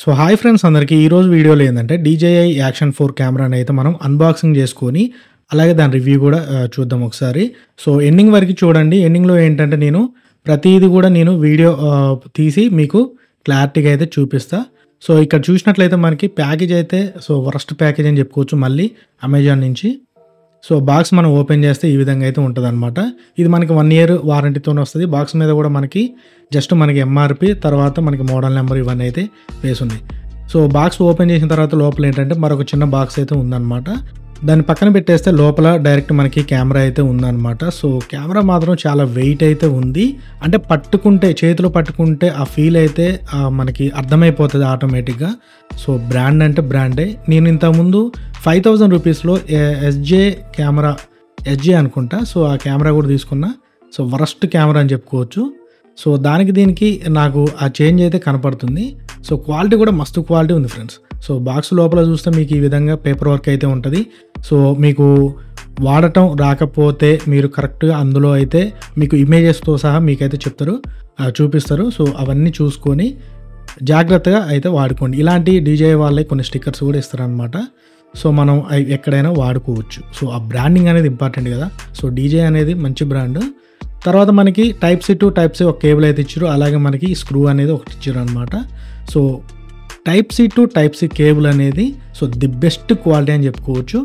So hi friends అందరికీ ఈరోజు వీడియోలో ఏంటంటే DJI యాక్షన్ 4 కెమెరాని అయితే మనం అన్బాక్సింగ్ చేసుకొని అలాగే దాని రివ్యూ కూడా చూద్దాం ఒకసారి. సో ఎండింగ్ వరకు చూడండి. ఎండింగ్లో ఏంటంటే నేను ప్రతిదీ కూడా నేను వీడియో తీసి మీకు క్లారిటీగా అయితే చూపిస్తా. సో ఇక్కడ చూసినట్లయితే మనకి ప్యాకేజ్ అయితే వరస్ట్ ప్యాకేజ్ అని చెప్పుకోవచ్చు మళ్ళీ అమెజాన్ నుంచి. సో బాక్స్ మనం ఓపెన్ చేస్తే ఈ విధంగా అయితే ఉంటుందన్నమాట. ఇది మనకి 1 year వారంటీతోనే వస్తుంది. బాక్స్ మీద కూడా మనకి జస్ట్ మనకి MRP తర్వాత మనకి మోడల్ నెంబర్ ఇవన్నీ అయితే వేసి ఉన్నాయి. సో బాక్స్ ఓపెన్ చేసిన తర్వాత లోపల ఏంటంటే మరొక చిన్న బాక్స్ అయితే ఉందన్నమాట. దాన్ని పక్కన పెట్టేస్తే లోపల డైరెక్ట్ మనకి కెమెరా అయితే ఉందన్నమాట. సో కెమెరా మాత్రం చాలా వెయిట్ అయితే ఉంది. అంటే పట్టుకుంటే చేతిలో పట్టుకుంటే ఆ ఫీల్ అయితే మనకి అర్థమైపోతుంది ఆటోమేటిక్గా. సో బ్రాండ్ అంటే బ్రాండే. నేను ఇంతకుముందు 5000 రూపీస్లో SJ కెమెరా SJ అనుకుంటా. సో ఆ కెమెరా కూడా తీసుకున్నా. సో వరస్ట్ కెమెరా అని చెప్పుకోవచ్చు. సో దానికి దీనికి నాకు ఆ చేంజ్ అయితే కనపడుతుంది. సో క్వాలిటీ కూడా మస్తు క్వాలిటీ ఉంది ఫ్రెండ్స్. సో బాక్స్ లోపల చూస్తే మీకు ఈ విధంగా పేపర్ వర్క్ అయితే ఉంటుంది. సో మీకు వాడటం రాకపోతే మీరు కరెక్ట్గా అందులో అయితే మీకు ఇమేజెస్తో సహా మీకైతే చెప్తారు, చూపిస్తారు. సో అవన్నీ చూసుకొని జాగ్రత్తగా అయితే వాడుకోండి. ఇలాంటి DJI వాళ్ళే కొన్ని స్టిక్కర్స్ కూడా ఇస్తారనమాట. సో మనం ఎక్కడైనా వాడుకోవచ్చు. సో ఆ బ్రాండింగ్ అనేది ఇంపార్టెంట్ కదా. సో DJI అనేది మంచి బ్రాండ్. తర్వాత మనకి Type-C to Type-C ఒక కేబుల్ అయితే ఇచ్చారు. అలాగే మనకి స్క్రూ అనేది ఒకటి ఇచ్చారు అనమాట. So Type-C to Type-C cable అనేది ది బెస్ట్ క్వాలిటీ అని చెప్పుకోవచ్చు.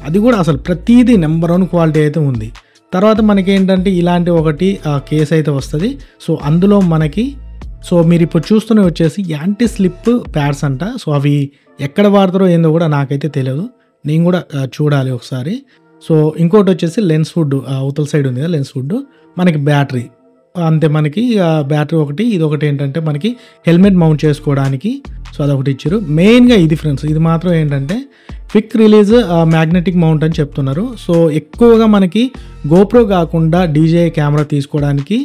అది కూడా అసలు ప్రతిదీ నెంబర్ 1 క్వాలిటీ అయితే ఉంది. తర్వాత మనకి ఏంటంటే ఇలాంటి ఒకటి కేస్ అయితే వస్తుంది. సో అందులో మనకి మీరు ఇప్పుడు చూస్తూనే వచ్చేసి యాంటీ స్లిప్ ప్యాడ్స్ అంట. సో అవి ఎక్కడ వాడతారో ఏందో కూడా నాకైతే తెలియదు. నేను కూడా చూడాలి ఒకసారి. సో ఇంకోటి వచ్చేసి లెన్స్ హుడ్ అవతల సైడ్ ఉంది కదా లెన్స్ హుడ్. మనకి బ్యాటరీ అంతే, మనకి బ్యాటరీ ఒకటి, ఇది ఒకటి ఏంటంటే మనకి హెల్మెట్ మౌంట్ చేసుకోవడానికి. సో అదొకటి ఇచ్చారు. మెయిన్గా ఇది ఫ్రెండ్స్, ఇది మాత్రం ఏంటంటే క్విక్ రిలీజ్ మ్యాగ్నెటిక్ మౌంట్ అని చెప్తున్నారు. సో ఎక్కువగా మనకి GoPro కాకుండా DJI కెమెరా తీసుకోవడానికి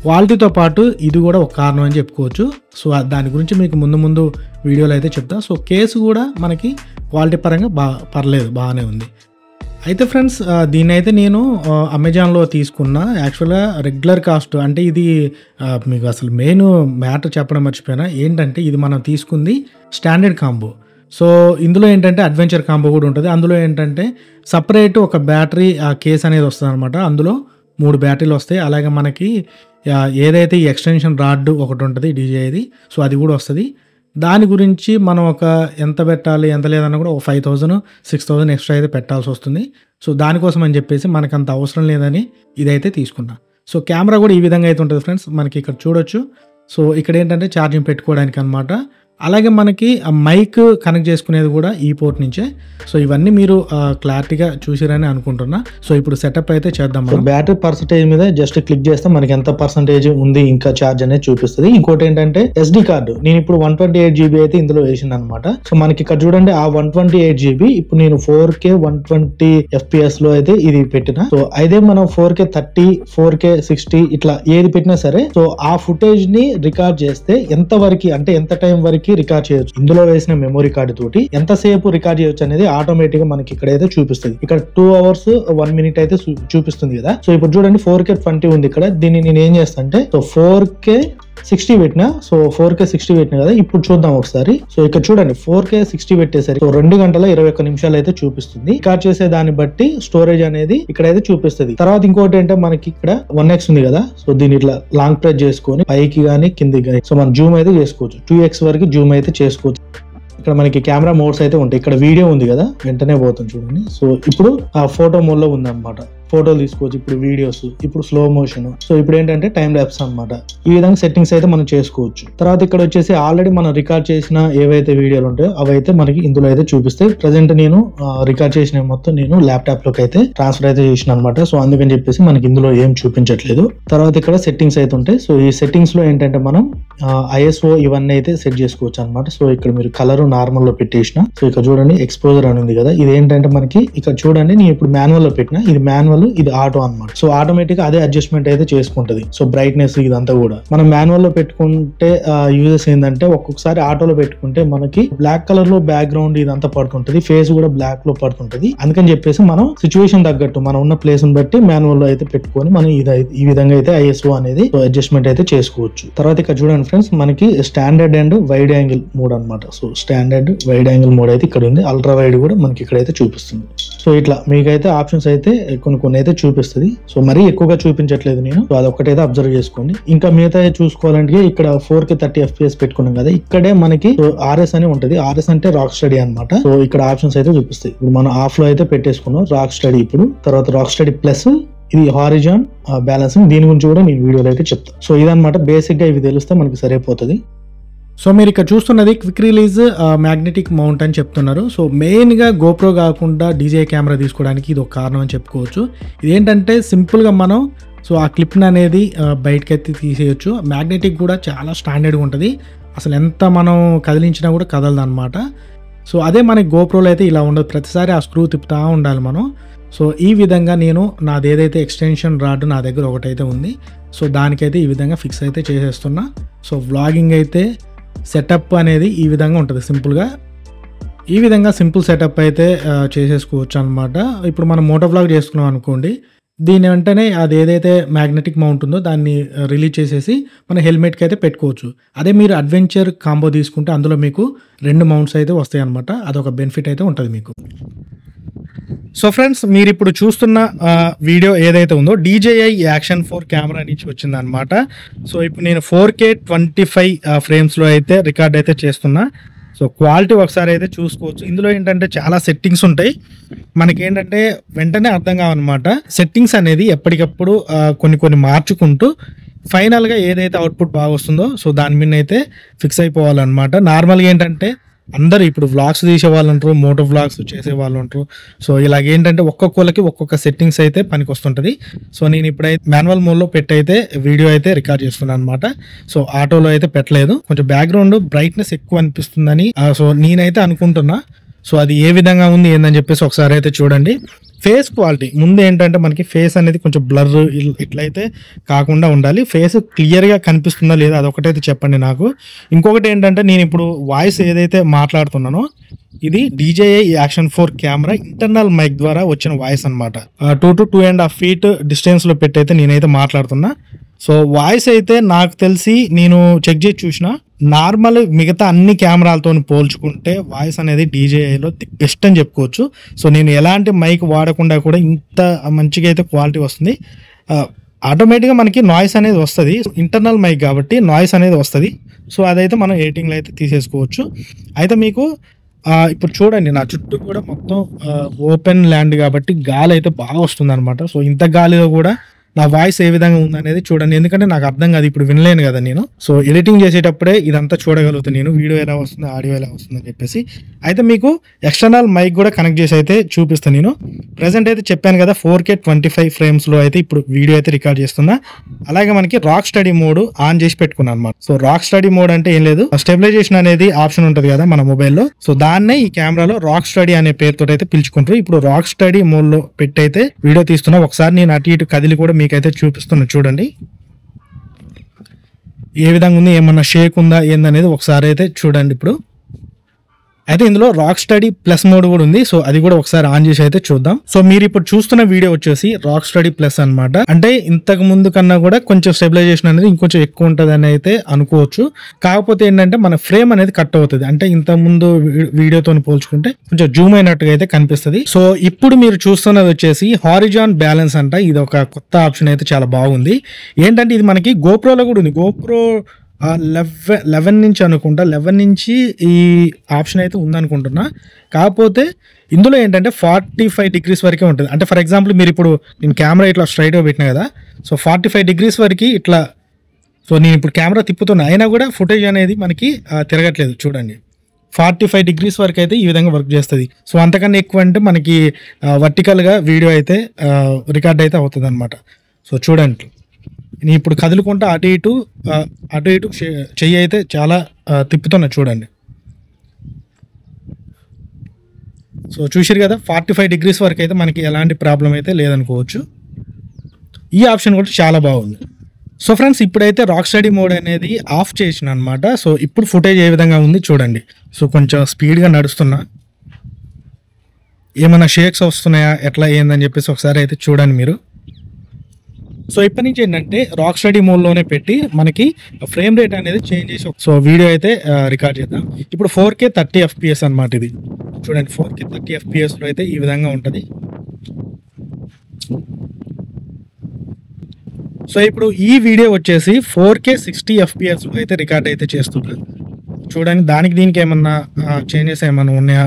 క్వాలిటీతో పాటు ఇది కూడా ఒక కారణం అని చెప్పుకోవచ్చు. సో దాని గురించి మీకు ముందు వీడియోలో అయితే చెప్తా. సో కేసు కూడా మనకి క్వాలిటీ పరంగా పర్లేదు, బాగానే ఉంది. అయితే ఫ్రెండ్స్ దీన్ని అయితే నేను అమెజాన్లో తీసుకున్నా. యాక్చువల్గా రెగ్యులర్ కాస్ట్ అంటే ఇది మీకు అసలు మెయిన్ మ్యాటర్ చెప్పడం మర్చిపోయినా. ఏంటంటే ఇది మనం తీసుకుంది స్టాండర్డ్ కాంబో. సో ఇందులో ఏంటంటే అడ్వెంచర్ కాంబో కూడా ఉంటుంది. అందులో ఏంటంటే సపరేట్ ఒక బ్యాటరీ కేస్ అనేది వస్తుంది అనమాట. అందులో 3 బ్యాటరీలు వస్తాయి. అలాగే మనకి ఏదైతే ఈ ఎక్స్టెన్షన్ రాడ్ ఒకటి ఉంటుంది DJIది, సో అది కూడా వస్తుంది. దాని గురించి మనం ఎంత పెట్టాలి ఎంత లేదన్నా కూడా 5000 6000 ఎక్స్ట్రా అయితే పెట్టాల్సి వస్తుంది. సో దానికోసం అని చెప్పేసి మనకు అంత అవసరం లేదని ఇదైతే తీసుకున్నా. సో కెమెరా కూడా ఈ విధంగా అయితే ఉంటుంది ఫ్రెండ్స్, మనకి ఇక్కడ చూడొచ్చు. సో ఇక్కడ ఏంటంటే ఛార్జింగ్ పెట్టుకోవడానికి అనమాట. అలాగే మనకి మైక్ కనెక్ట్ చేసుకునేది కూడా ఈ పోర్ట్ నుంచే. సో ఇవన్నీ మీరు క్లారిటీగా చూసిరని అనుకుంటున్నా. సో ఇప్పుడు సెటప్ అయితే చేద్దాం. బ్యాటరీ పర్సంటేజ్ మీద జస్ట్ క్లిక్ చేస్తే మనకి ఎంత పర్సంటేజ్ ఉంది ఇంకా ఛార్జ్ అనేది చూపిస్తుంది. ఇంకోటి ఏంటంటే SD కార్డు నేను ఇప్పుడు 128 GB అయితే ఇందులో వేసింది అనమాట. సో మనకి ఇక్కడ చూడండి ఆ 128 GB ఇప్పుడు నేను 4K 120 FPS లో అయితే ఇది పెట్టిన. సో అయితే మనం 4K 30 4K 60 ఇట్లా ఏది పెట్టినా సరే సో ఆ ఫుటేజ్ ని రికార్డ్ చేస్తే ఎంత వరకు అంటే ఎంత టైం వరకు రికార్డ్ చేయొచ్చు, ఇందులో వేసిన మెమరీ కార్డు తోటి ఎంతసేపు రికార్డ్ చేయొచ్చు అనేది ఆటోమేటిక్ గా మనకి ఇక్కడ అయితే చూపిస్తుంది. ఇక్కడ 2 hours 1 minute అయితే చూపిస్తుంది కదా. సో ఇప్పుడు చూడండి 4K 20 ఉంది ఇక్కడ. దీన్ని నేను ఏం చేస్తా అంటే 4K 60 పెట్టినా. సో 4K 60 పెట్టినా కదా. ఇప్పుడు చూద్దాం ఒకసారి. సో ఇక్కడ చూడండి 4K 60 పెట్టేసరికి 2 గంటల 21 నిమిషాలు అయితే చూపిస్తుంది. రికార్డ్ చేసే దాన్ని బట్టి స్టోరేజ్ అనేది ఇక్కడైతే చూపిస్తుంది. తర్వాత ఇంకోటి ఏంటంటే మనకి ఇక్కడ 1x ఉంది కదా. సో దీన్ని ఇట్లా లాంగ్ ప్రెస్ చేసుకొని పైకి గానీ కిందికి గానీ సో మనం జూమ్ అయితే చేసుకోవచ్చు. 2x వరకు జూమ్ అయితే చేసుకోవచ్చు. ఇక్కడ మనకి కెమెరా మోడ్స్ అయితే ఉంటాయి. ఇక్కడ వీడియో ఉంది కదా, వెంటనే పోతుంది చూడండి. సో ఇప్పుడు ఆ ఫోటో మోడ్ లో ఉంది అనమాట. ఫోటోలు తీసుకోవచ్చు, ఇప్పుడు వీడియోస్, ఇప్పుడు స్లో మోషన్. సో ఇప్పుడు ఏంటంటే టైం ల్యాప్స్ అనమాట. ఈ విధంగా సెట్టింగ్స్ అయితే మనం చేసుకోవచ్చు. తర్వాత ఇక్కడ వచ్చేసి ఆల్రెడీ మనం రికార్డ్ చేసిన ఏవైతే వీడియోలు ఉంటాయో అవైతే మనకి ఇందులో అయితే చూపిస్తాయి. ప్రజెంట్ నేను రికార్డ్ చేసిన మొత్తం నేను ల్యాప్టాప్ లోకి అయితే ట్రాన్స్ఫర్ అయితే చేసిన అనమాట. సో అందుకని చెప్పేసి మనకి ఇందులో ఏం చూపించట్లేదు. తర్వాత ఇక్కడ సెట్టింగ్స్ అయితే ఉంటాయి. సో ఈ సెట్టింగ్స్ లో ఏంటంటే మనం ISO ఇవన్నీ అయితే సెట్ చేసుకోవచ్చు అనమాట. సో ఇక్కడ మీరు కలర్ నార్మల్ లో పెట్టేసిన. సో ఇక్కడ చూడండి ఎక్స్పోజర్ అని ఉంది కదా. ఇది ఏంటంటే మనకి ఇక్కడ చూడండి నేను ఇప్పుడు మాన్యువల్ లో పెట్టిన. ఇది మాన్యువల్ మాన్యువల్, ఇది ఆటో అన్నమాట. సో ఆటోమేటిక్ అదే అడ్జస్ట్మెంట్ అయితే చేసుకుంటది. సో బ్రైట్నెస్ ఇదంతా కూడా మనం మాన్యువల్ లో పెట్టుకుంటే యూజెస్ ఏంటంటే, ఒక్కొక్కసారి ఆటోలో పెట్టుకుంటే మనకి బ్లాక్ కలర్ లో బ్యాక్గ్రౌండ్ ఇదంతా పడుతుంటది, ఫేస్ కూడా బ్లాక్ లో పడుతుంటది. అందుకని చెప్పేసి మనం సిచ్యువేషన్ తగ్గట్టు మనం ఉన్న ప్లేస్ ని బట్టి మాన్యువల్ లో అయితే పెట్టుకొని మనం ఈ విధంగా అయితే ISO అనేది అడ్జస్ట్మెంట్ అయితే చేసుకోవచ్చు. తర్వాత ఇక్కడ చూడండి ఫ్రెండ్స్, మనకి standard and wide angle mode అనమాట. So standard wide angle mode అయితే ఇక్కడ ఉంది, అల్ట్రా వైడ్ కూడా మనకి ఇక్కడైతే చూపిస్తుంది. సో ఇట్లా మీకైతే ఆప్షన్స్ అయితే కొన్ని అయితే చూపిస్తుంది. సో మరీ ఎక్కువగా చూపించట్లేదు నేను, సో అదొక్కటైతే అబ్జర్వ్ చేసుకోండి. ఇంకా మిగతా చూసుకోవాలంటే ఇక్కడ 4K 30 FPS పెట్టుకున్నాం కదా, ఇక్కడే మనకి RS అని ఉంటది. RS అంటే రాక్ స్టడీ అనమాట. సో ఇక్కడ ఆప్షన్స్ అయితే చూపిస్తాయి. ఇప్పుడు మనం ఆఫ్ లో అయితే పెట్టేసుకున్నాం రాక్ స్టడీ. ఇప్పుడు తర్వాత రాక్ స్టడీ ప్లస్ ఇది హారిజాన్ బ్యాలెన్సింగ్, దీని గురించి కూడా నేను వీడియోలో అయితే చెప్తాను. సో ఇదనమాట బేసిక్ గా ఇవి తెలిస్తే మనకి సరిపోతుంది. సో మీరు ఇక్కడ చూస్తున్నది క్విక్ రిలీజ్ మ్యాగ్నెటిక్ మౌంట్ అని చెప్తున్నారు. సో మెయిన్గా GoPro కాకుండా DJI కెమెరా తీసుకోవడానికి ఇది ఒక కారణం అని చెప్పుకోవచ్చు. ఇదేంటంటే సింపుల్గా మనం సో ఆ క్లిప్ని అనేది బయటకి ఎత్తి తీసేయచ్చు. మ్యాగ్నెటిక్ కూడా చాలా స్టాండర్డ్గా ఉంటుంది, అసలు ఎంత మనం కదిలించినా కూడా కదలదు అనమాట. సో అదే మనకి GoProలో అయితే ఇలా ఉండదు, ప్రతిసారి ఆ స్క్రూ తిప్పుతూ ఉండాలి మనం. సో ఈ విధంగా నేను నాది ఏదైతే ఎక్స్టెన్షన్ రాడ్ నా దగ్గర ఒకటైతే ఉంది, సో దానికైతే ఈ విధంగా ఫిక్స్ అయితే చేసేస్తున్నా. సో వ్లాగింగ్ అయితే సెటప్ అనేది ఈ విధంగా ఉంటుంది సింపుల్గా. ఈ విధంగా సింపుల్ సెటప్ అయితే చేసేసుకోవచ్చు అనమాట. ఇప్పుడు మనం మోటో వ్లాగ్ చేసుకున్నాం అనుకోండి, దీని వెంటనే అది ఏదైతే మ్యాగ్నెటిక్ మౌంట్ ఉందో దాన్ని రిలీజ్ చేసేసి మన హెల్మెట్కి అయితే పెట్టుకోవచ్చు. అదే మీరు అడ్వెంచర్ కాంబో తీసుకుంటే అందులో మీకు 2 మౌంట్స్ అయితే వస్తాయి అనమాట. అదొక బెనిఫిట్ అయితే ఉంటుంది మీకు. సో ఫ్రెండ్స్, మీరు ఇప్పుడు చూస్తున్న వీడియో ఏదైతే ఉందో DJI Action 4 కెమెరా నుంచి వచ్చిందనమాట. సో ఇప్పుడు నేను 4K 25 ఫ్రేమ్స్లో అయితే రికార్డ్ అయితే చేస్తున్నా. సో క్వాలిటీ ఒకసారి అయితే చూసుకోవచ్చు. ఇందులో ఏంటంటే చాలా సెట్టింగ్స్ ఉంటాయి, మనకి ఏంటంటే వెంటనే అర్థం కావన్నమాట. సెట్టింగ్స్ అనేది ఎప్పటికప్పుడు కొన్ని మార్చుకుంటూ ఫైనల్గా ఏదైతే అవుట్పుట్ బాగా వస్తుందో సో దాని మీద అయితే ఫిక్స్ అయిపోవాలన్నమాట. నార్మల్గా ఏంటంటే అందరూ ఇప్పుడు వ్లాగ్స్ తీసే వాళ్ళు ఉంటారు, మోటో వ్లాగ్స్ చేసే వాళ్ళు ఉంటారు. సో ఇలాగేంటంటే ఒక్కొక్కరికి ఒక్కొక్క సెట్టింగ్స్ అయితే పనికి వస్తుంటుంది. సో నేను ఇప్పుడైతే మాన్యువల్ మోడ్లో పెట్టయితే వీడియో అయితే రికార్డ్ చేస్తున్నాను అనమాట. సో ఆటోలో అయితే పెట్టలేదు, కొంచెం బ్యాక్గ్రౌండ్ బ్రైట్నెస్ ఎక్కువ అనిపిస్తుందని సో నేనైతే అనుకుంటున్నా. సో అది ఏ విధంగా ఉంది ఏందని చెప్పేసి ఒకసారి అయితే చూడండి. ఫేస్ క్వాలిటీ ముందు ఏంటంటే మనకి ఫేస్ అనేది కొంచెం బ్లర్ ఇట్లయితే కాకుండా ఉండాలి. ఫేస్ క్లియర్గా కనిపిస్తుందా లేదా అదొకటైతే చెప్పండి నాకు. ఇంకొకటి ఏంటంటే నేను ఇప్పుడు వాయిస్ ఏదైతే మాట్లాడుతున్నానో ఇది DJI Action 4 camera internal mic ద్వారా వచ్చిన వాయిస్ అనమాట. 2 to 2.5 feet డిస్టెన్స్లో పెట్టి అయితే నేనైతే మాట్లాడుతున్నా. సో వాయిస్ అయితే నాకు తెలిసి నేను చెక్ చేసి చూసిన నార్మల్ మిగతా అన్ని కెమెరాలతో పోల్చుకుంటే వాయిస్ అనేది DJIలో బెస్ట్ అని చెప్పుకోవచ్చు. సో నేను ఎలాంటి మైక్ వాడకుండా కూడా ఇంత మంచిగా అయితే క్వాలిటీ వస్తుంది. ఆటోమేటిక్గా మనకి నాయిస్ అనేది వస్తుంది, ఇంటర్నల్ మైక్ కాబట్టి నాయిస్ అనేది వస్తుంది. సో అదైతే మనం ఎడిటింగ్లో అయితే తీసేసుకోవచ్చు. అయితే మీకు ఇప్పుడు చూడండి, నా చుట్టూ కూడా మొత్తం ఓపెన్ ల్యాండ్ కాబట్టి గాలి అయితే బాగా వస్తుంది అనమాట. సో ఇంత గాలిలో కూడా నా వాయిస్ ఏ విధంగా ఉందనేది చూడండి, ఎందుకంటే నాకు అర్థం కాదు, ఇప్పుడు వినలేను కదా నేను. సో ఎడిటింగ్ చేసేటప్పుడే ఇదంతా చూడగలుగుతాను నేను, వీడియో ఎలా వస్తుంది ఆడియో ఎలా వస్తుంది అని చెప్పేసి. అయితే మీకు ఎక్స్టర్నల్ మైక్ కూడా కనెక్ట్ చేసి అయితే చూపిస్తాను నేను. ప్రజెంట్ అయితే చెప్పాను కదా 4K 25 ఫ్రేమ్స్లో అయితే ఇప్పుడు వీడియో అయితే రికార్డ్ చేస్తున్నా. అలాగే మనకి రాక్ స్టడీ మోడ్ ఆన్ చేసి పెట్టుకున్నాను అనమాట. సో రాక్ స్టడీ మోడ్ అంటే ఏం లేదు, స్టెబిలైజేషన్ అనేది ఆప్షన్ ఉంటుంది కదా మన మొబైల్లో, సో దాన్నే ఈ కెమెరాలో రాక్ స్టడీ అనే పేరుతో అయితే పిలుచుకుంటారు. ఇప్పుడు రాక్ స్టడీ మోడ్లో పెట్టి అయితే వీడియో తీస్తున్నా. ఒకసారి నేను అటు ఇటు కదిలి కూడా మీకైతే చూపిస్తున్నా చూడండి ఏ విధంగా ఉంది, ఏమన్నా షేక్ ఉందా ఏందనేది ఒకసారి అయితే చూడండి. ఇప్పుడు అయితే ఇందులో రాక్ స్టడీ ప్లస్ మోడ్ కూడా ఉంది, సో అది కూడా ఒకసారి ఆన్ చేసి అయితే చూద్దాం. సో మీరు ఇప్పుడు చూస్తున్న వీడియో వచ్చేసి రాక్ స్టడీ ప్లస్ అనమాట. అంటే ఇంతకు ముందు కన్నా కూడా కొంచెం స్టెబిలైజేషన్ అనేది ఇంకొంచెం ఎక్కువ ఉంటుంది అని అయితే అనుకోవచ్చు. కాకపోతే ఏంటంటే మన ఫ్రేమ్ అనేది కట్ అవుతుంది, అంటే ఇంతకు ముందు వీడియోతో పోల్చుకుంటే కొంచెం జూమ్ అయినట్టుగా అయితే కనిపిస్తుంది. సో ఇప్పుడు మీరు చూస్తున్నది వచ్చేసి హారిజాన్ బ్యాలెన్స్ అంట. ఇది ఒక కొత్త ఆప్షన్ అయితే చాలా బాగుంది. ఏంటంటే ఇది మనకి GoProలో కూడా ఉంది. GoPro 11 నుంచి అనుకుంటా, 11 నుంచి ఈ ఆప్షన్ అయితే ఉందనుకుంటున్నా. కాకపోతే ఇందులో ఏంటంటే 45 degrees వరకే ఉంటుంది. అంటే ఫర్ ఎగ్జాంపుల్ మీరు ఇప్పుడు నేను కెమెరా ఇట్లా స్ట్రైట్గా పెట్టినా కదా, సో 45 degrees వరకు ఇట్లా, సో నేను ఇప్పుడు కెమెరా తిప్పుతున్నా అయినా కూడా ఫుటేజ్ అనేది మనకి తిరగట్లేదు చూడండి. 45 degrees వరకు అయితే ఈ విధంగా వర్క్ చేస్తుంది. సో అంతకన్నా ఎక్కువ అంటే మనకి వర్టికల్గా వీడియో అయితే రికార్డ్ అయితే అవుతుంది అనమాట. సో చూడండి, నేను ఇప్పుడు కదులుకుంటా అటు ఇటు చెయ్యి అయితే చాలా తిప్పుతున్నా చూడండి. సో చూసిరు కదా 45 degrees వరకు అయితే మనకి ఎలాంటి ప్రాబ్లం అయితే లేదనుకోవచ్చు. ఈ ఆప్షన్ కూడా చాలా బాగుంది. సో ఫ్రెండ్స్ ఇప్పుడైతే రాక్ స్టడీ మోడ్ అనేది ఆఫ్ చేసిన అనమాట. సో ఇప్పుడు ఫుటేజ్ ఏ విధంగా ఉంది చూడండి. సో కొంచెం స్పీడ్గా నడుస్తున్నా, ఏమైనా షేక్స్ వస్తున్నాయా ఎట్లా ఏందని చెప్పేసి ఒకసారి అయితే చూడండి మీరు. సో ఇప్పటి నుంచి ఏంటంటే రాక్ స్టడీ మోడ్లోనే పెట్టి మనకి ఫ్రేమ్ రేట్ అనేది చేంజ్ చేసి సో వీడియో అయితే రికార్డ్ చేద్దాం. ఇప్పుడు 4K 30 FPS అనమాట. ఇది చూడండి 4K 30 FPSలో అయితే ఈ విధంగా ఉంటుంది. సో ఇప్పుడు ఈ వీడియో వచ్చేసి 4K 60 FPS అయితే రికార్డ్ అయితే చేస్తున్నారు. చూడండి దానికి దీనికి ఏమన్నా చేంజెస్ ఏమన్నా ఉన్నాయా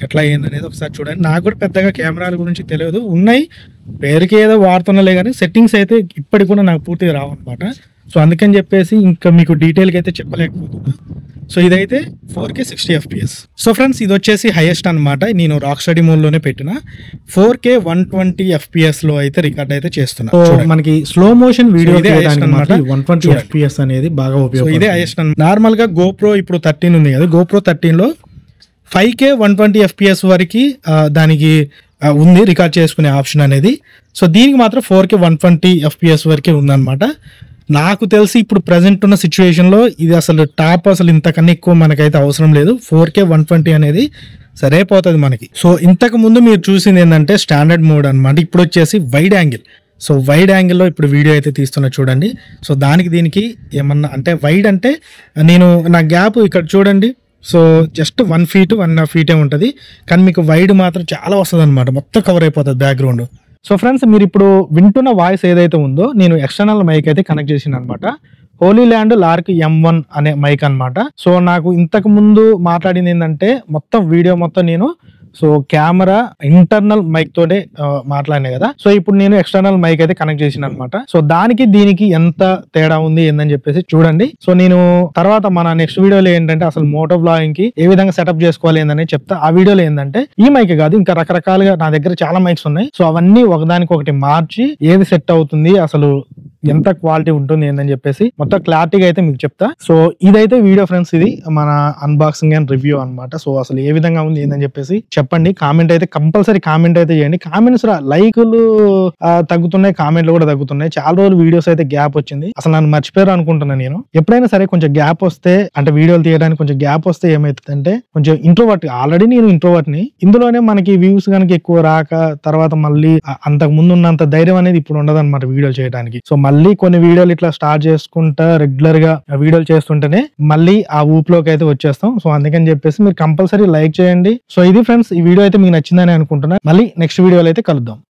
ఎట్లా ఏందనేది ఒకసారి చూడండి. నాకు కూడా పెద్దగా కెమెరాల గురించి తెలియదు, ఉన్నాయి పేరుకి ఏదో వాడుతున్నలే కానీ సెట్టింగ్స్ అయితే ఇప్పటికి కూడా నాకు పూర్తిగా రావన్నమాట. సో అందుకని చెప్పేసి ఇంకా మీకు డీటెయిల్గా అయితే చెప్పలేకపోతున్నా. సో ఇదైతే 4K 60 FPS. సో ఫ్రెండ్స్ ఇది వచ్చేసి హైయెస్ట్ అనమాట. నేను రాక్ స్టడీ మోడ్లోనే పెట్టిన 4K 120 FPSలో అయితే రికార్డ్ అయితే చేస్తున్నా. సో మనకి స్లో మోషన్ వీడియో అనమాట 120 FPS అనేది బాగా ఉపయోగం. ఇదే హైయెస్ట్. నార్మల్గా GoPro ఇప్పుడు 13 ఉంది కదా, GoPro 13లో 5K 120 FPS వరకు దానికి ఉంది రికార్డ్ చేసుకునే ఆప్షన్ అనేది. సో దీనికి మాత్రం 4K 120 FPS వరకే ఉందన్నమాట. నాకు తెలిసి ఇప్పుడు ప్రజెంట్ ఉన్న సిచ్యువేషన్లో ఇది అసలు టాప్, అసలు ఇంతకన్నా ఎక్కువ మనకైతే అవసరం లేదు. 4K 120 అనేది సరిపోతుంది మనకి. సో ఇంతకు ముందు మీరు చూసింది ఏంటంటే స్టాండర్డ్ మోడ్ అనమాట. ఇప్పుడు వచ్చేసి వైడ్ యాంగిల్. సో వైడ్ యాంగిల్లో ఇప్పుడు వీడియో అయితే తీస్తున్నా చూడండి. సో దానికి దీనికి ఏమన్నా అంటే వైడ్ అంటే నేను నా గ్యాప్ ఇక్కడ చూడండి. సో జస్ట్ 1 feet 1.5 feet ఉంటుంది, కానీ మీకు వైడ్ మాత్రం చాలా వస్తుంది అనమాట, మొత్తం కవర్ అయిపోతుంది బ్యాక్గ్రౌండ్. సో ఫ్రెండ్స్ మీరు ఇప్పుడు వింటున్న వాయిస్ ఏదైతే ఉందో నేను ఎక్స్టర్నల్ మైక్ అయితే కనెక్ట్ చేసిన అనమాట. హోలీ ల్యాండ్ లార్క్ M1 అనే మైక్ అనమాట. సో నాకు ఇంతకు ముందు మాట్లాడింది ఏంటంటే మొత్తం వీడియో మొత్తం నేను సో కెమెరా ఇంటర్నల్ మైక్ తోటే మాట్లాడినా కదా. సో ఇప్పుడు నేను ఎక్స్టర్నల్ మైక్ అయితే కనెక్ట్ చేసిన అనమాట. సో దానికి దీనికి ఎంత తేడా ఉంది ఏందని చెప్పేసి చూడండి. సో నేను తర్వాత మన నెక్స్ట్ వీడియోలో ఏంటంటే అసలు మోటో బ్లాగింగ్ కి ఏ విధంగా సెటప్ చేసుకోవాలి ఏందని చెప్తా. ఆ వీడియోలో ఏంటంటే ఈ మైక్ కాదు, ఇంకా రకరకాలుగా నా దగ్గర చాలా మైక్స్ ఉన్నాయి. సో అవన్నీ ఒకదానికి ఒకటి మార్చి ఏది సెట్ అవుతుంది, అసలు ఎంత క్వాలిటీ ఉంటుంది ఏందని చెప్పేసి మొత్తం క్లారిటీగా అయితే మీకు చెప్తా. సో ఇదైతే వీడియో ఫ్రెండ్స్, ఇది మన అన్బాక్సింగ్ అండ్ రివ్యూ అనమాట. సో అసలు ఏ విధంగా ఉంది ఏందని చెప్పేసి చెప్పండి. కామెంట్ అయితే కంపల్సరీ కామెంట్ అయితే చేయండి. కామెంట్స్ లైకులు తగ్గుతున్నాయి, కామెంట్లు కూడా తగ్గుతున్నాయి. చాలా రోజులు వీడియోస్ అయితే గ్యాప్ వచ్చింది, అసలు నన్ను మర్చిపోయారు అనుకుంటున్నాను నేను. ఎప్పుడైనా సరే కొంచెం గ్యాప్ వస్తే అంటే వీడియోలు తీయడానికి కొంచెం గ్యాప్ వస్తే ఏమైతుందంటే కొంచెం ఇంట్రోవర్ట్, ఆల్రెడీ నేను ఇంట్రోవర్ట్ ని, ఇందులోనే మనకి వ్యూస్ కనుక ఎక్కువ రాక తర్వాత మళ్ళీ అంతకు ముందు ఉన్నంత ధైర్యం అనేది ఇప్పుడు ఉండదు అనమాట వీడియోలు చేయడానికి. సో మళ్ళీ కొన్ని వీడియోలు ఇట్లా స్టార్ట్ చేసుకుంటా రెగ్యులర్ గా వీడియోలు చేస్తుంటేనే మళ్ళీ ఆ ఊపులోకి అయితే వచ్చేస్తాం. సో అందుకని చెప్పేసి మీరు కంపల్సరీ లైక్ చేయండి. సో ఇది ఫ్రెండ్స్, ఈ వీడియో అయితే మీకు నచ్చిందని అనుకుంటున్నా. మళ్ళీ నెక్స్ట్ వీడియోలో అయితే కలుద్దాం.